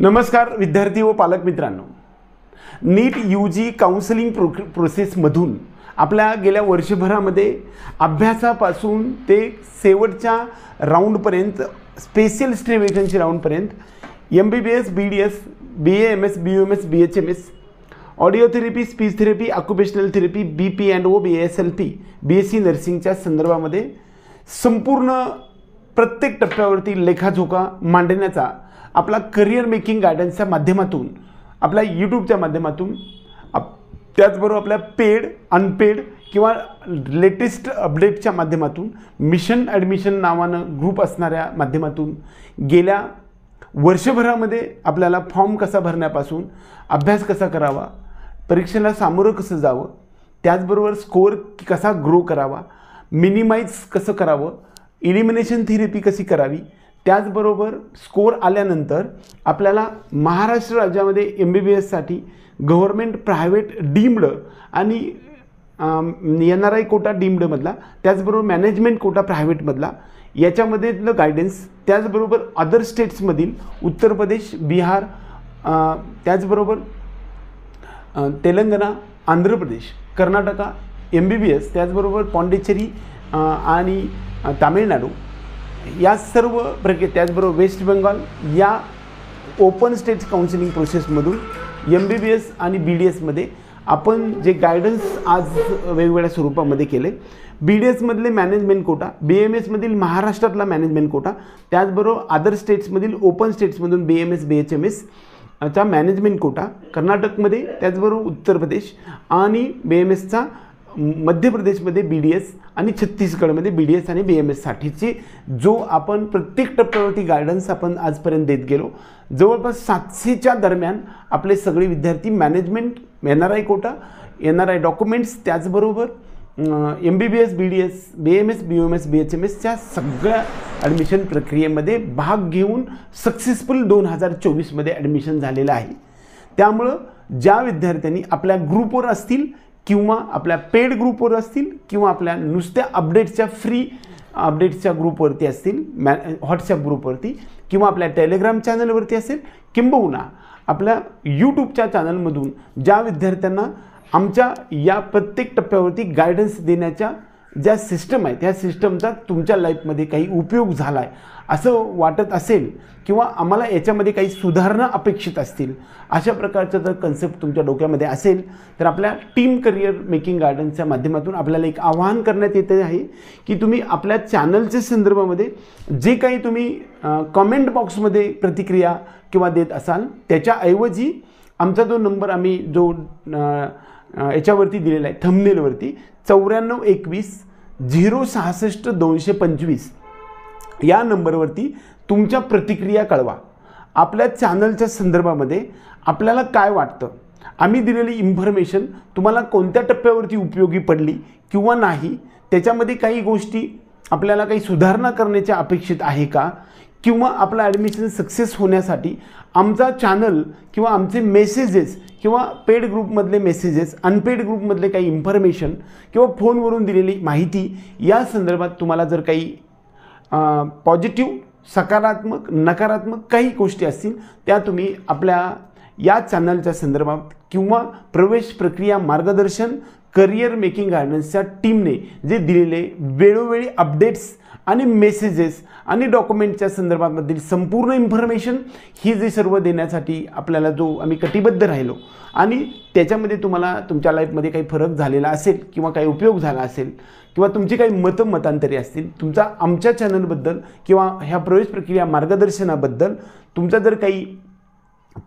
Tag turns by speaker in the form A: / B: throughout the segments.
A: नमस्कार विद्यार्थी व पालक मित्रांनो, नीट यूजी काउन्सिलिंग प्रोसेसमधून आपल्या गेल्या वर्षभरामध्ये अभ्यासापासून ते शेवटच्या राऊंडपर्यंत स्पेशल स्ट्रीम वेकेन्सी राऊंडपर्यंत MBBS BDS BAMS BUMS BHMS audio therapy speech therapy occupational therapy BP&O BSLP BSc नर्सिंगच्या संदर्भामध्ये संपूर्ण प्रत्येक टप्प्यावरती लेखाजोखा मांडण्याचा आपला करियर मेकिंग गायडन्सच्या माध्यमातून आपल्या यूट्यूबच्या माध्यमातून त्याचबरोबर आपल्या पेड अनपेड किंवा लेटेस्ट अपडेटच्या माध्यमातून मिशन ॲडमिशन नावानं ग्रुप असणाऱ्या माध्यमातून गेल्या वर्षभरामध्ये आपल्याला फॉर्म कसा भरण्यापासून अभ्यास कसा करावा, परीक्षेला सामोरं कसं जावं, त्याचबरोबर स्कोअर कसा ग्रो करावा, मिनिमाइज कसं करावं, इलिमिनेशन थेरपी कशी करावी, त्याचबरोबर स्कोअर आल्यानंतर आपल्याला महाराष्ट्र राज्यामध्ये MBBSसाठी गव्हर्मेंट प्रायव्हेट डीम्ड आणि NRI कोटा डीम्डमधला, त्याचबरोबर मॅनेजमेंट कोटा प्रायव्हेटमधला याच्यामधलं गायडन्स, त्याचबरोबर अदर स्टेट्समधील उत्तर प्रदेश, बिहार, त्याचबरोबर तेलंगणा, आंध्र प्रदेश, कर्नाटका MBBS, त्याचबरोबर पॉंडिचेरी आणि तामिळनाडू या सर्व त्याचबरोबर वेस्ट बेंगॉल या ओपन स्टेट्स काउन्सिलिंग प्रोसेसमधून MBBS आणि BDSमध्ये आपण जे गायडन्स आज वेगवेगळ्या स्वरूपामध्ये केले. BDSमधले मॅनेजमेंट कोटा, BAMSमधील महाराष्ट्रातला मॅनेजमेंट कोटा, त्याचबरोबर अदर स्टेट्समधील ओपन स्टेट्समधून BAMS BHMS चा मॅनेजमेंट कोटा, कर्नाटकमध्ये त्याचबरोबर उत्तर प्रदेश आणि BAMSचा मध्य प्रदेशमध्ये BDS आणि छत्तीसगडमध्ये BDS आणि BAMSसाठीचे जो आपण प्रत्येक टप्प्यावरती गायडन्स आपण आजपर्यंत देत गेलो. जवळपास 700च्या दरम्यान आपले सगळे विद्यार्थी management, NRI quota, NRI documents, त्याचबरोबर MBBS BDS BAMS BUMS BHMSच्या सगळ्या ॲडमिशन प्रक्रियेमध्ये भाग घेऊन सक्सेसफुल 2024मध्ये ॲडमिशन झालेलं आहे. त्यामुळं ज्या विद्यार्थ्यांनी आपल्या ग्रुपवर असतील किंवा आपल्या पेड ग्रुपवर असतील किंवा आपल्या नुसत्या अपडेट्सच्या फ्री अपडेट्सच्या ग्रुपवरती असतील, व्हॉट्सॲप ग्रुपवरती किंवा आपल्या टेलिग्राम चॅनलवरती असेल, किंबहुना आपल्या यूट्यूबच्या चॅनलमधून ज्या विद्यार्थ्यांना आमच्या या प्रत्येक टप्प्यावरती गायडन्स देण्याच्या ज्या सिस्टम आहे त्या सिस्टमचा तुमच्या लाईफमध्ये काही उपयोग झाला आहे असं वाटत असेल किंवा आम्हाला याच्यामध्ये काही सुधारणा अपेक्षित असतील, अशा प्रकारचं जर कन्सेप्ट तुमच्या डोक्यामध्ये असेल तर आपल्या टीम करियर मेकिंग गायडन्सच्या माध्यमातून आपल्याला एक आवाहन करण्यात येते आहे की तुम्ही आपल्या चॅनलच्या संदर्भामध्ये जे काही तुम्ही कमेंट बॉक्समध्ये प्रतिक्रिया किंवा देत असाल त्याच्याऐवजी आमचा जो नंबर आम्ही जो याच्यावरती दिलेला आहे थंबनेलवरती 9421 066 225 या नंबरवरती तुमच्या प्रतिक्रिया कळवा. आपल्या चॅनलच्या संदर्भामध्ये आपल्याला काय वाटतं, आम्ही दिलेली इन्फॉर्मेशन तुम्हाला कोणत्या टप्प्यावरती उपयोगी पडली किंवा नाही, त्याच्यामध्ये काही गोष्टी आपल्याला काही सुधारणा करण्याच्या अपेक्षित आहे का, किंवा आपलं ॲडमिशन सक्सेस होण्यासाठी आमचा चॅनल किंवा आमचे मेसेजेस किंवा पेड ग्रुपमधले मेसेजेस, अनपेड ग्रुपमधले काही इन्फॉर्मेशन किंवा फोनवरून दिलेली माहिती या संदर्भात तुम्हाला जर काही पॉझिटिव्ह, सकारात्मक, नकारात्मक काही गोष्टी असतील त्या तुम्ही आपल्या या चॅनलच्या संदर्भात किंवा प्रवेश प्रक्रिया मार्गदर्शन करियर मेकिंग गायडन्सच्या टीमने जे दिलेले वेळोवेळी अपडेट्स आणि मेसेजेस आणि डॉक्युमेंटच्या संदर्भामधील संपूर्ण इन्फॉर्मेशन ही जी सर्व देण्यासाठी आपल्याला जो आम्ही कटिबद्ध राहिलो आणि त्याच्यामध्ये तुम्हाला तुमच्या लाईफमध्ये काही फरक झालेला असेल किंवा काही उपयोग झाला असेल किंवा तुमची काही मतांतरे असतील, तुमचा आमच्या चॅनलबद्दल किंवा ह्या प्रवेश प्रक्रिया मार्गदर्शनाबद्दल तुमचा जर काही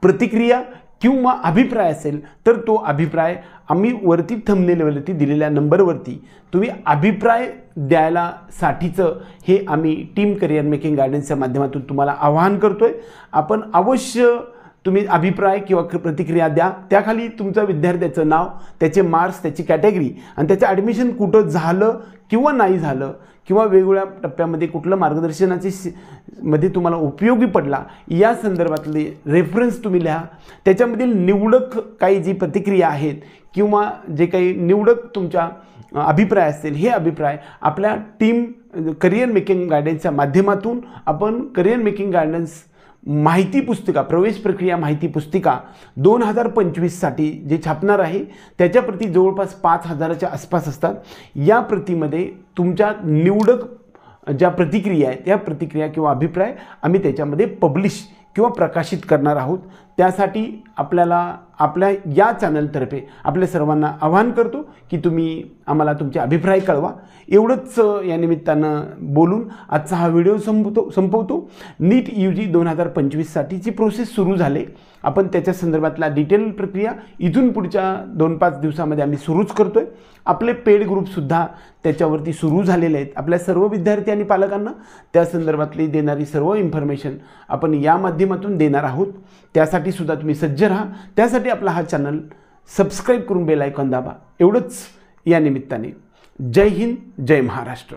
A: प्रतिक्रिया किंवा अभिप्राय असेल तर तो अभिप्राय आम्ही वरती थंबनेलवरती दिलेल्या नंबरवरती तुम्ही अभिप्राय द्यायला साठीचं हे आम्ही टीम करियर मेकिंग गायडन्सच्या माध्यमातून तुम्हाला आवाहन करतोय. आपण अवश्य तुम्ही अभिप्राय किंवा प्रतिक्रिया द्या. त्याखाली तुमचं विद्यार्थ्याचं नाव, त्याचे मार्क्स, त्याची कॅटेगरी आणि त्याचं ॲडमिशन कुठं झालं किंवा नाही झालं किंवा वेगवेगळ्या टप्प्यामध्ये कुठलं मार्गदर्शनाची मध्ये तुम्हाला उपयोगी पडला या संदर्भातले रेफरन्स तुम्ही लिहा. त्याच्यामधील निवडक काही जी प्रतिक्रिया आहेत किंवा जे काही निवडक तुमच्या अभिप्राय असतील हे अभिप्राय आपल्या टीम करियर मेकिंग गायडन्सच्या माध्यमातून आपण करियर मेकिंग गायडन्स माहिती पुस्तिका, प्रवेश प्रक्रिया माहिती पुस्तिका 2025साठी जे छापणार आहे त्याच्या प्रती जवळपास 5,000च्या आसपास असतात. या प्रतीमध्ये तुमच्या निवडक ज्या प्रतिक्रिया आहेत त्या प्रतिक्रिया किंवा अभिप्राय आम्ही त्याच्यामध्ये पब्लिश किंवा प्रकाशित करणार आहोत. त्यासाठी आपल्या या चॅनलतर्फे आपल्या सर्वांना आवाहन करतो की तुम्ही आम्हाला तुमचे अभिप्राय कळवा. एवढंच या निमित्तानं बोलून आजचा हा व्हिडिओ संपवतो. नीट UG 2025साठीची प्रोसेस सुरू झाली. आपण त्याच्या संदर्भातला डिटेल प्रक्रिया इथून पुढच्या 2-5 दिवसामध्ये आम्ही सुरूच करतोय. आपले पेड ग्रुपसुद्धा त्याच्यावरती सुरू झालेले आहेत. आपल्या सर्व विद्यार्थी आणि पालकांना त्या संदर्भातली देणारी सर्व इन्फॉर्मेशन आपण या माध्यमातून देणार आहोत. त्यासाठी सुद्धा तुम्ही सज्ज राहा. त्यासाठी आपला हा चॅनल सबस्क्राईब करून बेल आयकॉन दाबा. एवढंच या निमित्ताने. जय हिंद, जय महाराष्ट्र.